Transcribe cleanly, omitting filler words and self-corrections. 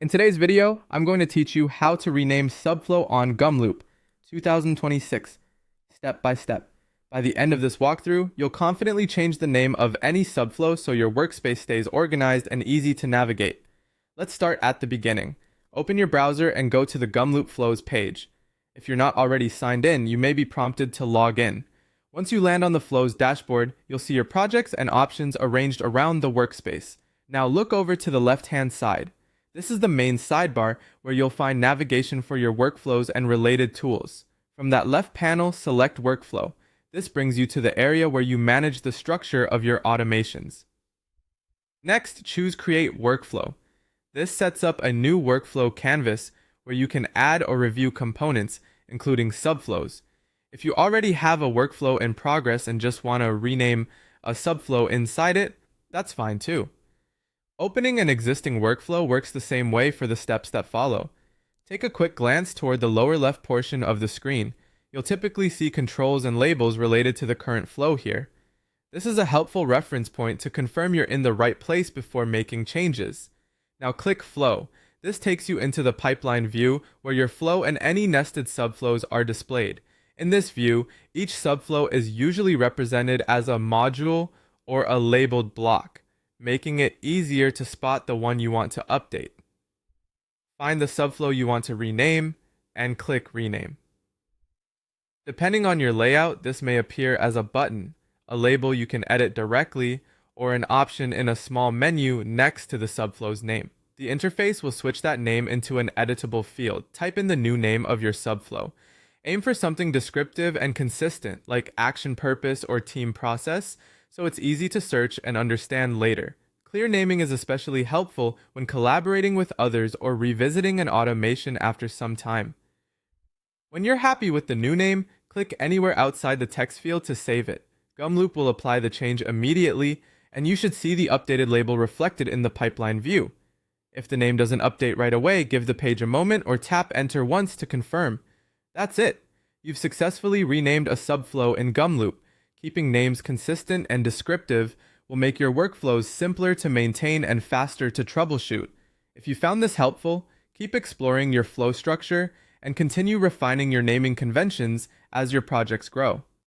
In today's video, I'm going to teach you how to rename Subflow on Gumloop 2026, step by step. By the end of this walkthrough, you'll confidently change the name of any subflow so your workspace stays organized and easy to navigate. Let's start at the beginning. Open your browser and go to the Gumloop Flows page. If you're not already signed in, you may be prompted to log in. Once you land on the Flows dashboard, you'll see your projects and options arranged around the workspace. Now look over to the left-hand side. This is the main sidebar where you'll find navigation for your workflows and related tools. From that left panel, select Workflow. This brings you to the area where you manage the structure of your automations. Next, choose Create Workflow. This sets up a new workflow canvas where you can add or review components, including subflows. If you already have a workflow in progress and just want to rename a subflow inside it, that's fine too. Opening an existing workflow works the same way for the steps that follow. Take a quick glance toward the lower left portion of the screen. You'll typically see controls and labels related to the current flow here. This is a helpful reference point to confirm you're in the right place before making changes. Now click Flow. This takes you into the pipeline view where your flow and any nested subflows are displayed. In this view, each subflow is usually represented as a module or a labeled block, making it easier to spot the one you want to update. Find the subflow you want to rename and click Rename. Depending on your layout, this may appear as a button, a label you can edit directly, or an option in a small menu next to the subflow's name. The interface will switch that name into an editable field. Type in the new name of your subflow. Aim for something descriptive and consistent, like action purpose or team process, so it's easy to search and understand later. Clear naming is especially helpful when collaborating with others or revisiting an automation after some time. When you're happy with the new name, click anywhere outside the text field to save it. Gumloop will apply the change immediately, and you should see the updated label reflected in the pipeline view. If the name doesn't update right away, give the page a moment or tap Enter once to confirm. That's it. You've successfully renamed a subflow in Gumloop. Keeping names consistent and descriptive will make your workflows simpler to maintain and faster to troubleshoot. If you found this helpful, keep exploring your flow structure and continue refining your naming conventions as your projects grow.